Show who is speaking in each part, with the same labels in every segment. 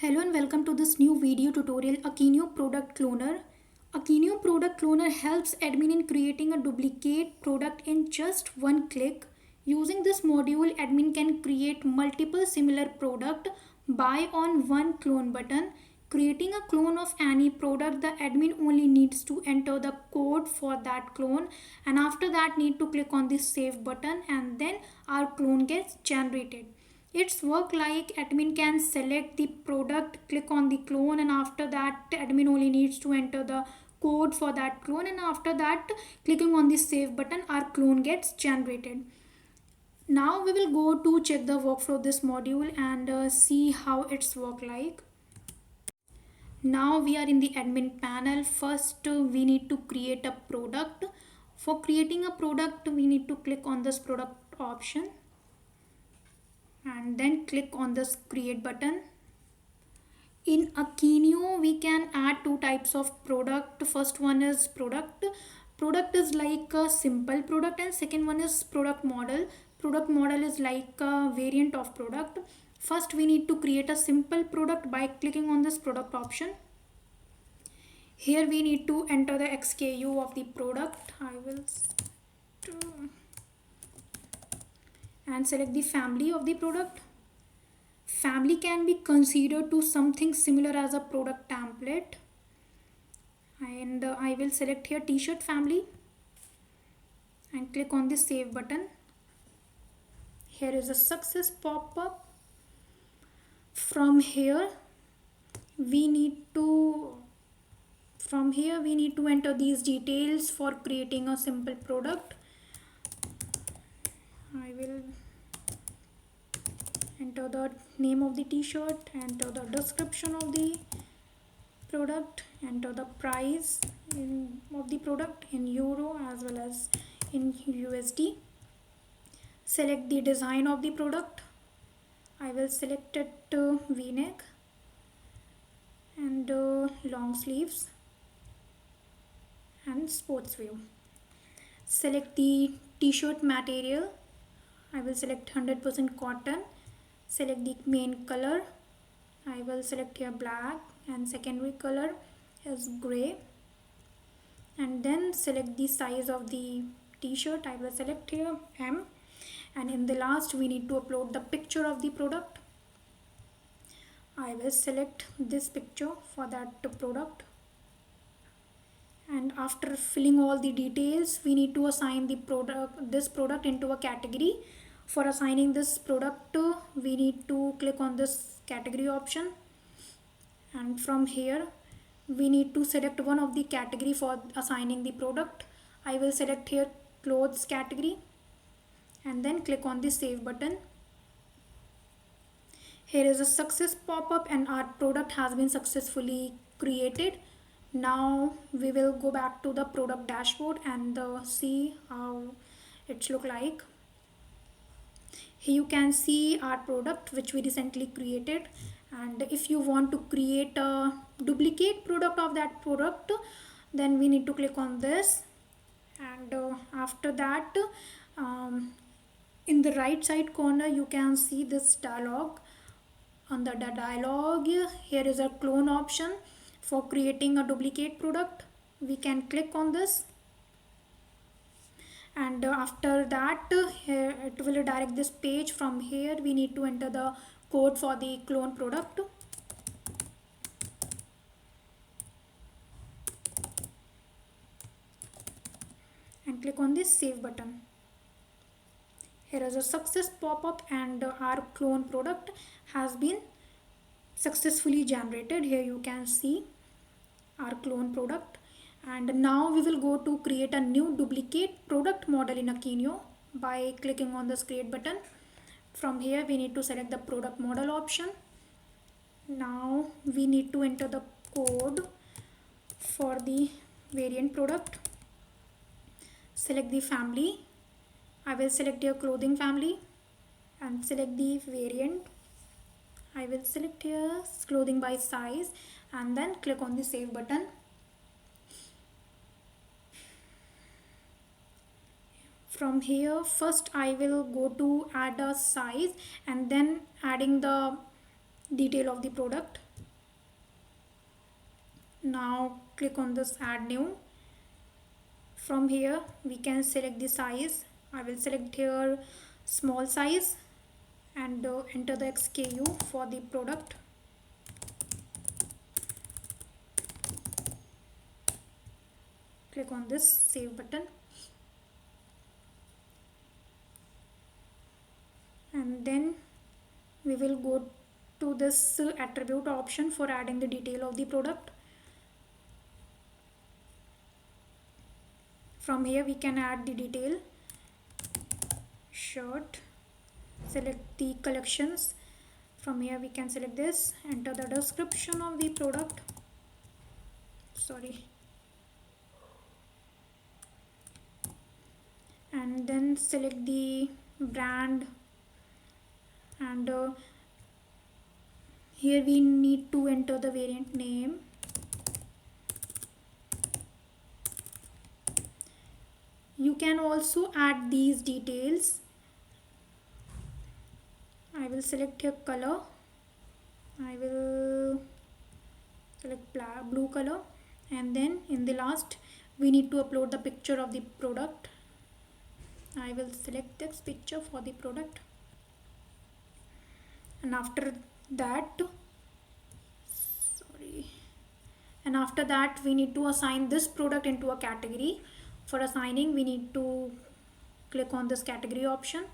Speaker 1: Hello and welcome to this new video tutorial Akeneo Product Cloner. Akeneo Product Cloner helps admin in creating a duplicate product in just one click. Using this module, admin can create multiple similar product by on one clone button. Creating a clone of any product, the admin only needs to enter the code for that clone, and after that need to click on the save button, and then our clone gets generated. It's work like admin can select the product, click on the clone, and after that admin only needs to enter the code for that clone, and after that clicking on the save button our clone gets generated. Now we will go to check the workflow of this module and see how it's work like. Now we are in the admin panel. First we need to create a product. For creating a product we need to click on this product option and then click on this create button. In Akeneo we can add two types of product. First one is product is like a simple product, and second one is product model is like a variant of product. First we need to create a simple product by clicking on this product option. Here we need to enter the SKU of the product. I will and select the family of the product. Family can be considered to something similar as a product template, and I will select here t-shirt family and click on the save button. Here is a success pop-up. From here we need to enter these details for creating a simple product. I will enter the name of the t-shirt, enter the description of the product, enter the price of the product in euro as well as in USD. Select the design of the product. I will select it v-neck and long sleeves and sports view. Select the t-shirt material. I will select 100% cotton. Select the main color. I will select here black, and secondary color is gray, and then select the size of the t-shirt. I will select here M, and in the last we need to upload the picture of the product. I will select this picture for that product, and after filling all the details we need to assign this product into a category. For assigning this product we need to click on this category option, and from here we need to select one of the category for assigning the product. I will select here clothes category and then click on the save button. Here is a success pop-up and our product has been successfully created. Now we will go back to the product dashboard and see how it's look like. Here you can see our product which we recently created, and if you want to create a duplicate product of that product then we need to click on this, and after that in the right side corner you can see this dialog. On the dialog here is a clone option for creating a duplicate product. We can click on this, and after that here it will direct this page. From here we need to enter the code for the clone product, and click on this save button. Here is a success pop-up and our clone product has been successfully generated. Here you can see our clone product, and now we will go to create a new duplicate product model in Akeneo by clicking on this create button. From here we need to select the product model option. Now we need to enter the code for the variant product. Select the family. I will select your clothing family and select the variant. I will select here clothing by size and then click on the save button. From here first I will go to add a size and then adding the detail of the product. Now click on this add new. From here we can select the size. I will select here small size and enter the SKU for the product. Click on this save button, and then we will go to this attribute option for adding the detail of the product. From here we can add the detail shirt, select the collections. From here we can select this, enter the description of the product, and then select the brand, and here we need to enter the variant name. You can also add these details. I will select here color. I will select blue color, and then in the last we need to upload the picture of the product. I will select this picture for the product, and after that we need to assign this product into a category. For assigning, we need to click on this category option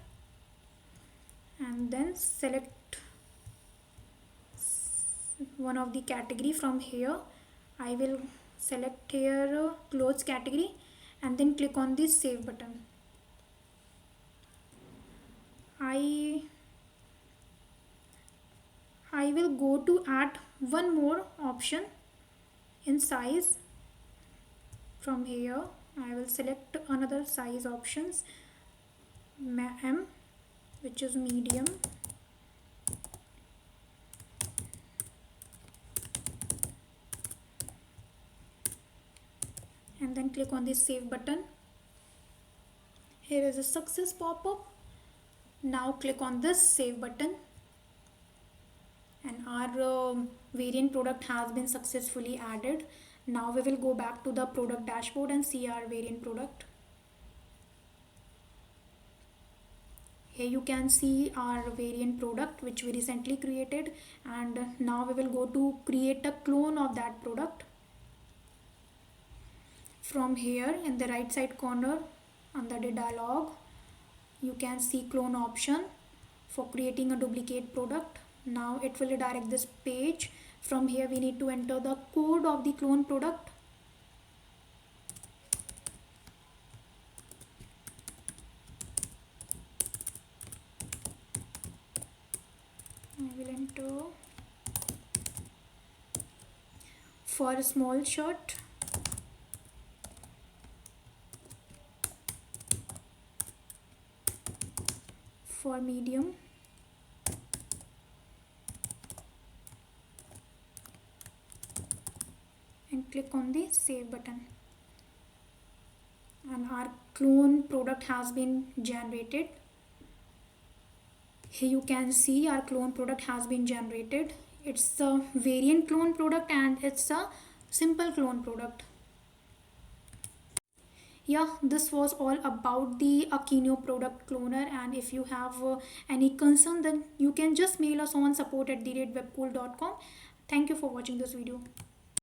Speaker 1: and then select one of the category. From here I will select here clothes category, and then click on this save button. I will go to add one more option in size. From here I will select another size options, M, which is medium, and then click on the save button. Here is a success pop-up. Now click on this save button, and our variant product has been successfully added. Now we will go back to the product dashboard and see our variant product. Here you can see our variant product which we recently created, and now we will go to create a clone of that product. From here in the right side corner under the dialog, you can see clone option for creating a duplicate product. Now it will redirect this page. From here we need to enter the code of the clone product. I will enter for a small shirt, for medium, and click on the save button, and our clone product has been generated. Here you can see our clone product has been generated. It's a variant clone product and it's a simple clone product. Yeah, this was all about the Akeneo Product Cloner, and if you have any concern, then you can just mail us on support@webkul.com. Thank you for watching this video.